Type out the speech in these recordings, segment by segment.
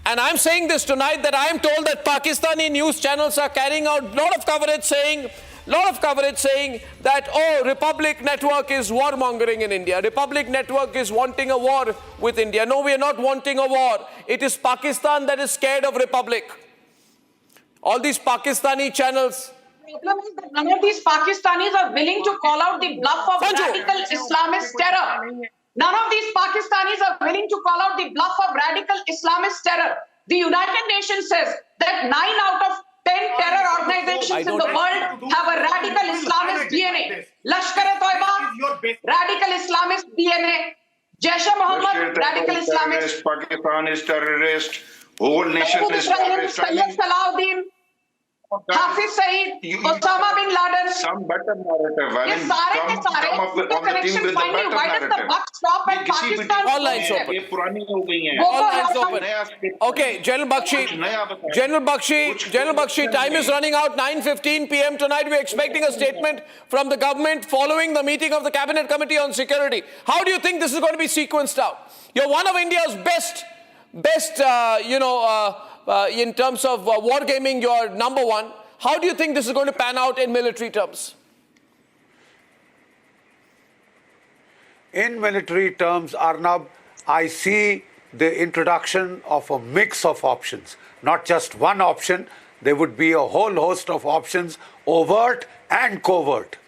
And I'm saying this tonight that I am told that Pakistani news channels are carrying out a lot of coverage saying that, oh, Republic Network is warmongering in India. Republic Network is wanting a war with India. No, we are not wanting a war. It is Pakistan that is scared of Republic. All these Pakistani channels. The problem is that none of these Pakistanis are willing to call out the bluff of radical Islamist terror. None of these Pakistanis are willing to call out the bluff of radical Islamist terror. The United Nations says that 9 out of 10 terror organizations in the world have a radical Islamist DNA. Lashkar-e-Toiba, radical Islamist DNA. Jaish-e-Mohammed, radical Islamist. Pakistan is terrorist. Whole nation is terrorist. Sayyid Salahuddin, Hafiz Saeed, Osama bin Laden. Some better narrative. I mean, some of the connection with the finally. Why does the buck stop at Pakistan? All lines open. ये पुरानी हो गई हैं. All lines open. Okay, General Bakshi, time is running out. 9:15 p.m. tonight. We're expecting a statement from the government following the meeting of the Cabinet Committee on Security. How do you think this is going to be sequenced out? You're one of India's best, in terms of wargaming, you're number one. How do you think this is going to pan out in military terms? In military terms, Arnab, I see the introduction of a mix of options, not just one option. There would be a whole host of options, overt and covert,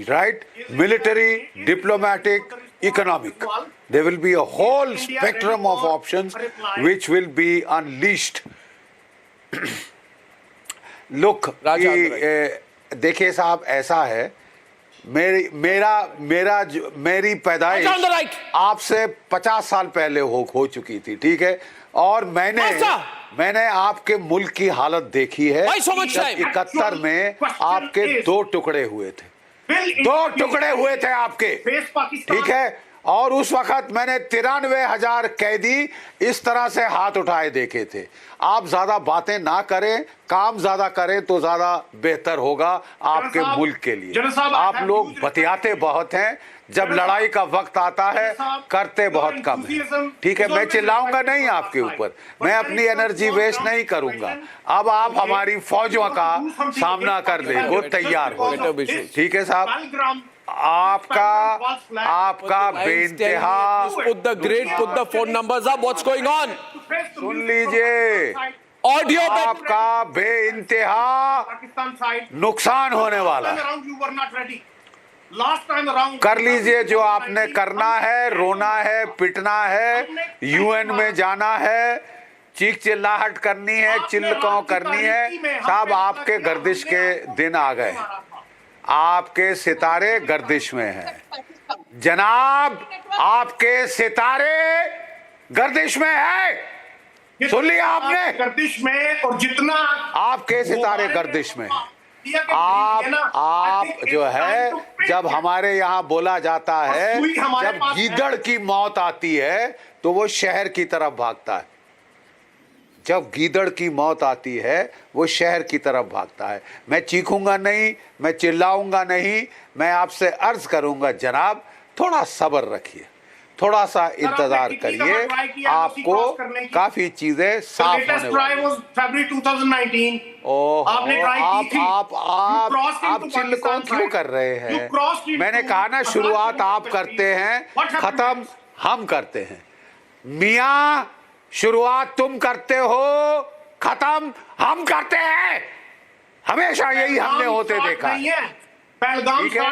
right? Military, diplomatic, economic. There will be a whole spectrum of options which will be unleashed. Look, देखिए साहब, ऐसा है, मेरी पैदाइश आपसे 50 साल पहले हो चुकी थी, ठीक है? और मैंने आपके मुल्क की हालत देखी है। जब 71 में आपके 2 टुकड़े हुए थे, 2 टुकड़े हुए थे आपके, ठीक है? और उस वक्त मैंने 93,000 कैदी इस तरह से हाथ उठाए देखे थे। आप ज्यादा बातें ना करें, काम ज्यादा करें तो ज्यादा बेहतर होगा आपके मुल्क के लिए। आप लोग बतियाते बहुत हैं, जब लड़ाई का वक्त आता है करते बहुत कम है, ठीक है? मैं चिल्लाऊंगा नहीं आपके ऊपर, मैं अपनी एनर्जी वेस्ट नहीं करूंगा। अब आप हमारी फौजों का सामना कर ले, वो तैयार हो, ठीक है साहब? आपका बेइंतहा, put the phone numbers up. What's going on? सुन लीजिए, ऑडियो आपका बेइंतहा नुकसान होने वाला है। कर लीजिए जो आपने करना है, रोना है, पिटना है, यूएन में जाना है, चीख चिल्लाहट करनी है, चिल्लकां करनी है। साहब, आपके गर्दिश के दिन आ गए, आपके सितारे गर्दिश में हैं जनाब, आपके सितारे गर्दिश में है। सुन लिया आपने? गर्दिश में, और जितना आपके सितारे गर्दिश में है। आप जो है, जब हमारे यहाँ बोला जाता है, जब गीदड़ की मौत आती है तो वो शहर की तरफ भागता है। जब गीदड़ की मौत आती है वो शहर की तरफ भागता है। मैं चीखूंगा नहीं, मैं चिल्लाऊंगा नहीं, मैं आपसे अर्ज करूंगा जनाब, थोड़ा सब्र रखिए, थोड़ा सा इंतजार करिए, आपको काफी चीजें साफ होने वाली हैं। आप चिल्लकों क्यों कर रहे हैं? मैंने कहा ना, शुरुआत आप करते हैं, खत्म हम करते हैं। मियाँ, शुरुआत तुम करते हो, खत्म हम करते हैं। हमेशा यही हमने होते देखा है। ठीक है?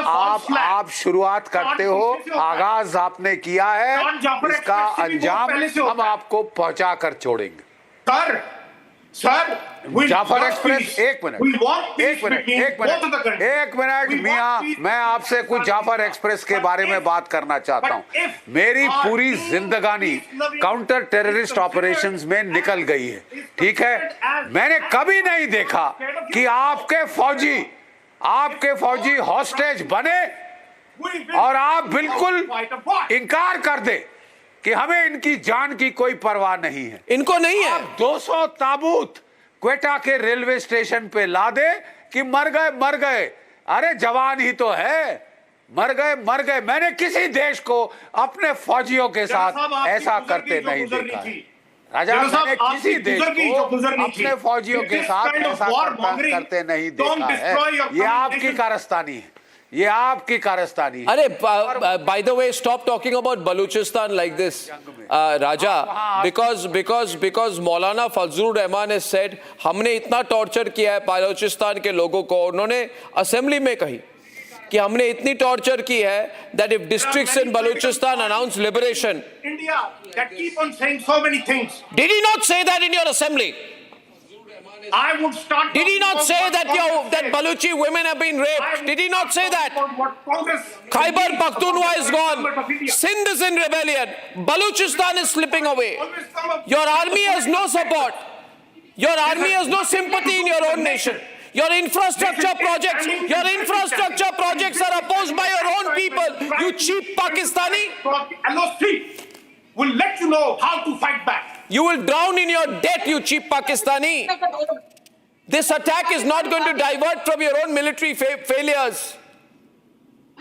आप शुरुआत करते हो, आगाज आपने किया है, इसका अंजाम हम आपको पहुंचा कर छोड़ेंगे। जाफर एक्सप्रेस, एक मिनट मियाँ, मैं आपसे कुछ जाफर एक्सप्रेस के बारे में बात करना चाहता हूँ। मेरी पूरी जिंदगानी काउंटर टेररिस्ट ऑपरेशंस में निकल गई है, ठीक है? मैंने कभी नहीं देखा कि आपके फौजी हॉस्टेज बने और आप बिल्कुल इनकार कर दे कि हमें इनकी जान की कोई परवाह नहीं है। इनको नहीं है। 200 ताबूत क्वेटा के रेलवे स्टेशन पे ला दे कि मर गए। अरे जवान ही तो है, मर गए। मैंने किसी देश को अपने फौजियों के साथ ऐसा करते नहीं देखा है। राजा, जनरल साहब, मैंने आपसे किसी देश गुजर गई को जो गुजरनी थी। अपने फौजियों के This साथ kind of ऐसा war करते mongering नहीं don't देखा destroy है। your ये आपकी communication. कारस्तानी है, ये आपकी कारस्तानी है। Arey, by the way, stop talking about Balochistan like this, Raja, because Maulana Fazlur Rahman has said, हमने इतना टॉर्चर किया है बलूचिस्तान के लोगों को, उन्होंने असेंबली में कही कि हमने इतनी टॉर्चर की है that if districts in Balochistan announce liberation. India that keep on saying so many things. Did he not say that in your assembly? I would start. Did he not say that that Congress Baluchi women have been said. raped? Did he not say that? What Congress. Khyber Pakhtunkhwa is gone. Members of India. Sindh is in rebellion. Baluchistan is slipping away. Always come up- Your army has no support. Your army has no sympathy in your own nation. Your infrastructure projects are opposed by your own people. You cheap Pakistani. LOC will let you know how to fight back. You will drown in your debt, you cheap Pakistani. This attack is not going to divert from your own military failures.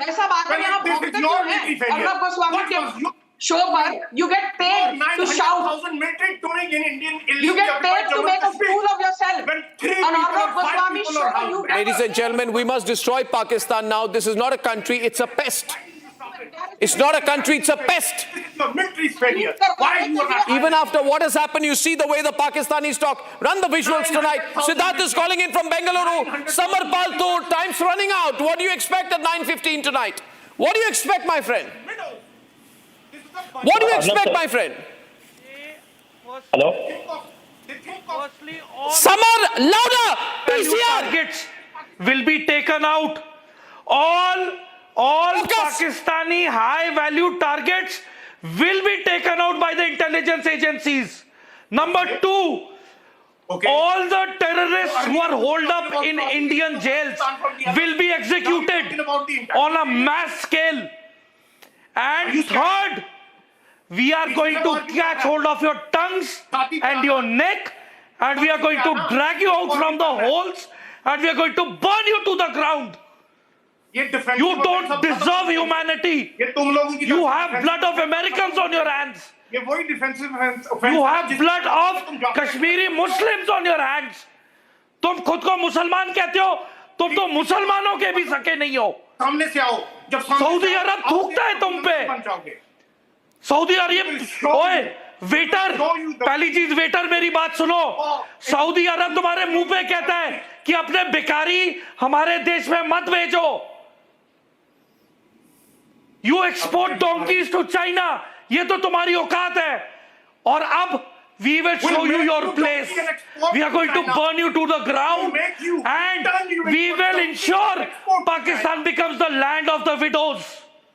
ऐसा बात है, यहाँ This is भौंकते your क्यों हैं? military failure. Arnab Goswami What के was your- show पर you get paid to shout. 900,000 military doing in Indian. You get paid to make a fool of yourself. When three On people Arnab or five Goswami people show, are out. you get Ladies and gentlemen, we must destroy Pakistan now. This is not a country, it's a pest. It's not a country, it's a pest. This is your military's failure. Why you are not? Even after what has happened, you see the way the Pakistanis talk. Run the visuals tonight. Siddharth is calling in from Bengaluru. Samarpal Tour, time's running out. What do you expect at 9:15 tonight? What do you expect, my friend? What do you expect, my friend? Hello? Firstly, all Samar, louder! value PCR! targets will be taken out. All Focus. Pakistani high value targets will be taken out by the intelligence agencies. Number two, Okay. all the terrorists who are holed up in Indian jails will be executed on a mass scale. And third, we are going to catch hold of your tongues and your neck, and we are going to drag you out from the holes, and we are going to burn you to the ground. ये defensive You offense don't सब deserve खत्म। humanity. ये तुम लोगों की You तरफ have defensive blood of offense- Americans on your hands. ये वही defensive offense You है have जिस- blood तुम of जाते हो। Kashmiri Muslims on your hands. तुम खुद को मुसलमान कहते हो, तुम तो मुसलमानों के भी सके नहीं हो. सामने से आओ जब सामने सऊदी से आओ, अरब आओ, थूकता है तुम पे। बन जाओगे। सऊदी अरब, ओए वेटर, पहली चीज वेटर मेरी बात सुनो. सऊदी अरब तुम्हारे मुंह पे कहता है कि अपने बेकारी हमारे देश में मत भेजो. You export donkeys to China, ये तो तुम्हारी औकात है. और अब we will show you your place. We are going to burn you to the ground and we will ensure Pakistan becomes the land of the widows.